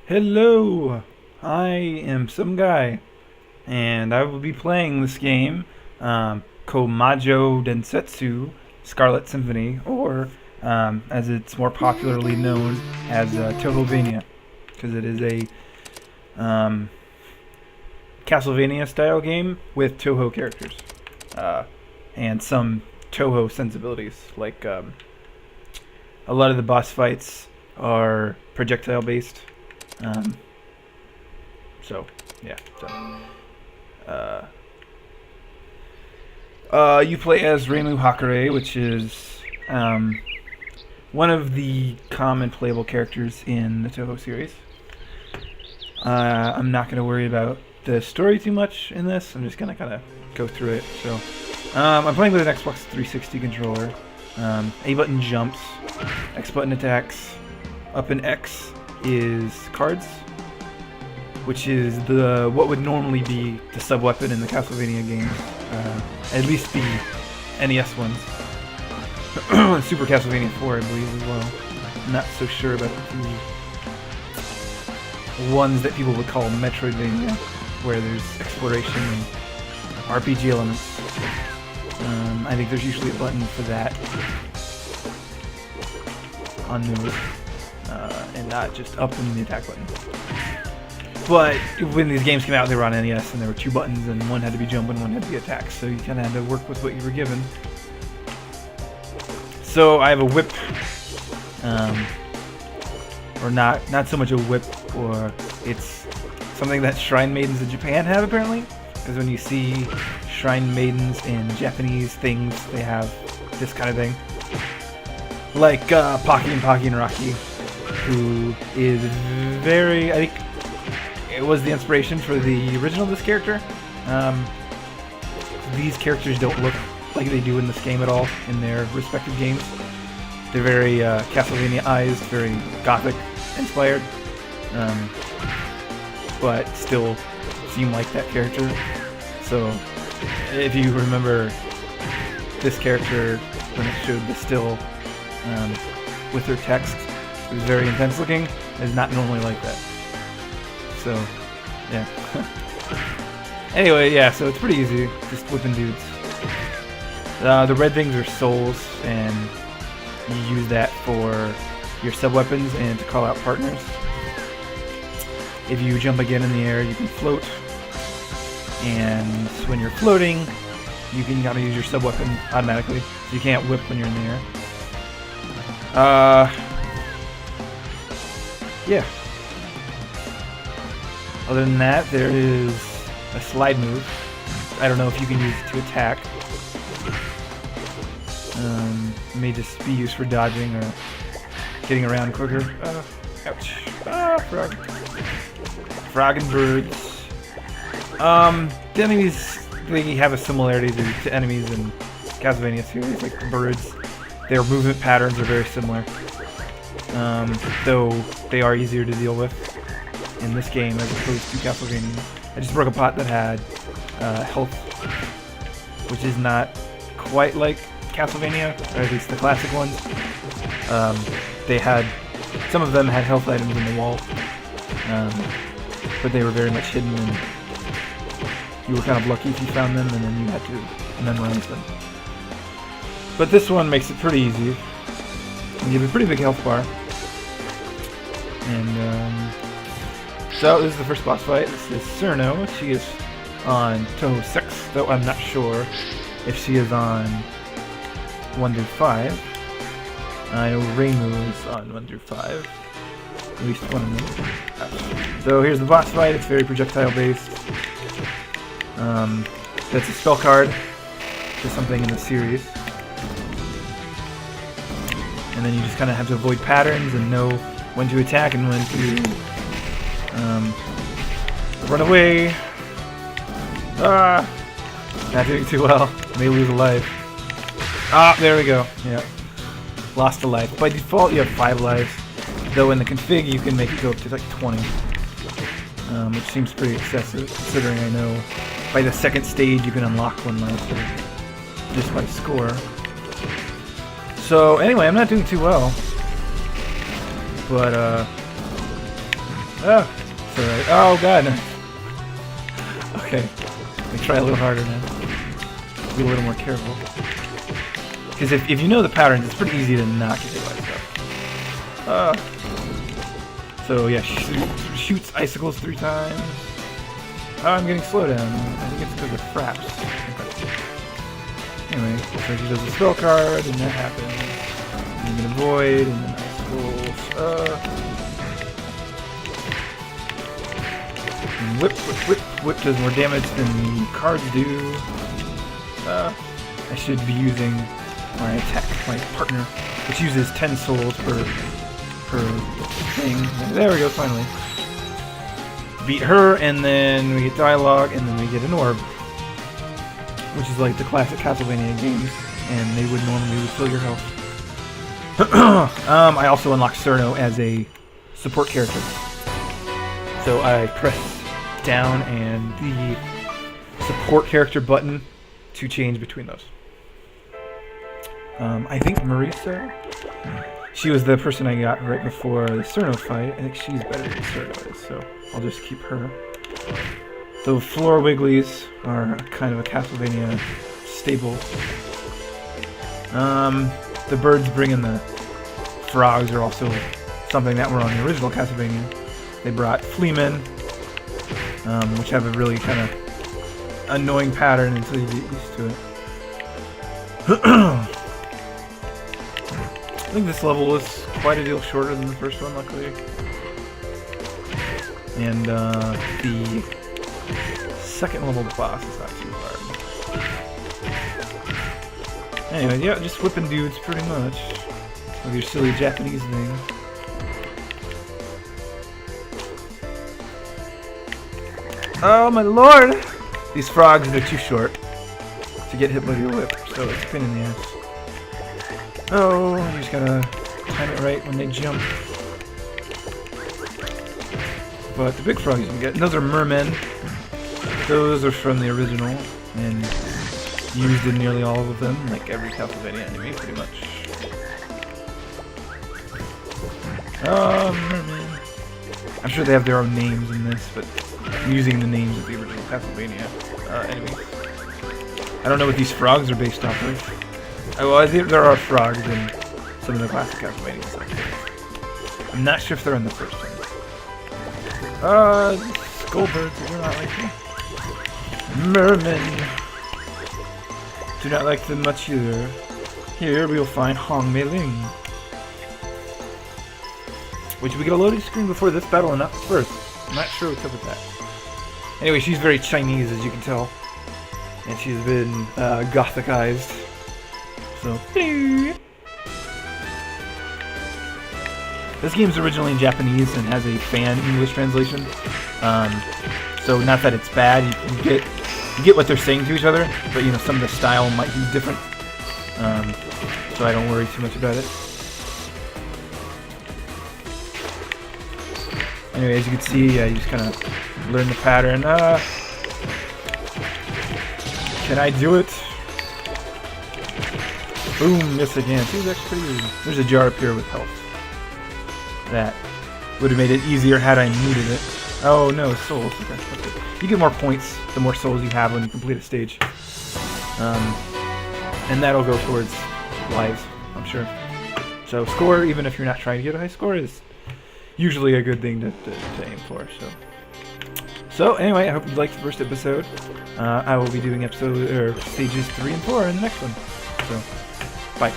Hello, I am some guy, and I will be playing this game, Koumajou Densetsu, Scarlet Symphony, or as it's more popularly known as Touhouvania, because it is a Castlevania style game with Touhou characters, and some Touhou sensibilities, like a lot of the boss fights are projectile based. So yeah. You play as A.K.A, which is one of the common playable characters in the Touhou series. I'm not going to worry about the story too much in this. I'm just going to kind of go through it. So I'm playing with an Xbox 360 controller. A button jumps, X button attacks, up and X is cards, which is what would normally be the sub-weapon in the Castlevania games, at least the NES ones. Super Castlevania 4, I believe, as well. I'm not so sure about the ones that people would call Metroidvania, where there's exploration and RPG elements. I think there's usually a button for that on those, and not just up and the attack button. But when these games came out, they were on NES, and there were two buttons, and one had to be jump and one had to be attack, so you kind of had to work with what you were given. So I have a whip, or not so much a whip, or it's something that shrine maidens in Japan have, apparently, because when you see shrine maidens in Japanese things, they have this kind of thing. Like Pocky and Rocky, who is very, I think it was the inspiration for the original of this character. These characters don't look like they do in this game at all in their respective games. They're very Castlevania-ized, very gothic inspired, but still seem like that character. So if you remember this character when it showed the still with her text, it was very intense looking. It's not normally like that. So, yeah. Anyway, yeah, so it's pretty easy, just whipping dudes. The red things are souls, and you use that for your sub-weapons and to call out partners. If you jump again in the air, you can float, and when you're floating, you can kind of use your sub-weapon automatically, so you can't whip when you're in the air. Yeah. Other than that, there is a slide move. I don't know if you can use it to attack. It may just be used for dodging or getting around quicker. Ouch. Frog. Frog and birds. The enemies, they have a similarity to enemies in Castlevania series, like the birds. Their movement patterns are very similar. Though they are easier to deal with in this game as opposed to Castlevania. I just broke a pot that had health, which is not quite like Castlevania, or at least the classic ones. Some of them had health items in the wall, but they were very much hidden, and you were kind of lucky if you found them, and then you had to memorize them. But this one makes it pretty easy. You have a pretty big health bar. And so this is the first boss fight. This is Cirno. She is on Touhou 6, though I'm not sure if she is on 1 through 5. I know Reimu is on 1 through 5. At least one of them. So here's the boss fight. It's very projectile based. That's a spell card for something in the series. And then you just kind of have to avoid patterns and know when to attack and when to run away. Not doing too well. May lose a life. There we go. Yeah. Lost a life. By default, you have 5 lives. Though in the config, you can make it go up to like 20. Which seems pretty excessive, considering I know by the second stage you can unlock 1 life just by score. So anyway, I'm not doing too well, but Oh, it's alright. Oh god. Okay. Let me try a little harder now. Be a little more careful. Because if you know the patterns, it's pretty easy to not get hit by stuff. So yeah, shoots icicles 3 times. Oh, I'm getting slowdown. I think it's because of fraps. Anyway, so she does a spell card, and that happens. And you can avoid, and then icicles. And whip, whip, whip. Whip does more damage than the cards do. I should be using my attack, my partner, which uses 10 souls per thing. There we go, finally. Beat her, and then we get dialogue, and then we get an orb, which is like the classic Castlevania games, and they would normally refill your health. I also unlocked Cirno as a support character, so I press down and the support character button to change between those. I think Marisa, she was the person I got right before the Cirno fight. I think she's better than Cirno is, so I'll just keep her. The floor wigglies are kind of a Castlevania staple. The birds bringing the frogs are also something that were on the original Castlevania. They brought fleamen, which have a really kind of annoying pattern until you get used to it. I think this level was quite a deal shorter than the first one, luckily. And the second level boss is not too hard. Anyway, yeah, just whipping dudes pretty much. With your silly Japanese thing. Oh my lord! These frogs, they're too short to get hit by your whip, so it's a pain in the ass. Oh, you just gotta time it right when they jump. But the big frogs you can get, and those are mermen. Those are from the original, and used in nearly all of them, like every Castlevania anime, pretty much. Oh, mermen. I'm sure they have their own names in this, but I'm using the names of the original Castlevania enemies. I don't know what these frogs are based off of. Oh, well, I think there are frogs in some of the classic Castlevania stuff. I'm not sure if they're in the first one. Skullbirds, do not like them. Mermen. Do not like them much either. Here we will find Hong Meiling. Which we get a loading screen before this battle and not the first. I'm not sure what's up with that. Anyway, she's very Chinese, as you can tell. And she's been gothicized. So, this game's originally in Japanese and has a fan English translation. So not that it's bad, you get what they're saying to each other, but you know, some of the style might be different. So I don't worry too much about it. Anyway, as you can see, you just kind of learn the pattern. Can I do it? Boom, yes I can. See, that's pretty easy. There's a jar up here with health. That would have made it easier had I needed it. Oh no, souls. Okay. You get more points the more souls you have when you complete a stage. And that'll go towards lives, I'm sure. So score, even if you're not trying to get a high score, is usually a good thing to aim for. So anyway, I hope you liked the first episode. I will be doing stages 3 and 4 in the next one. So, bye.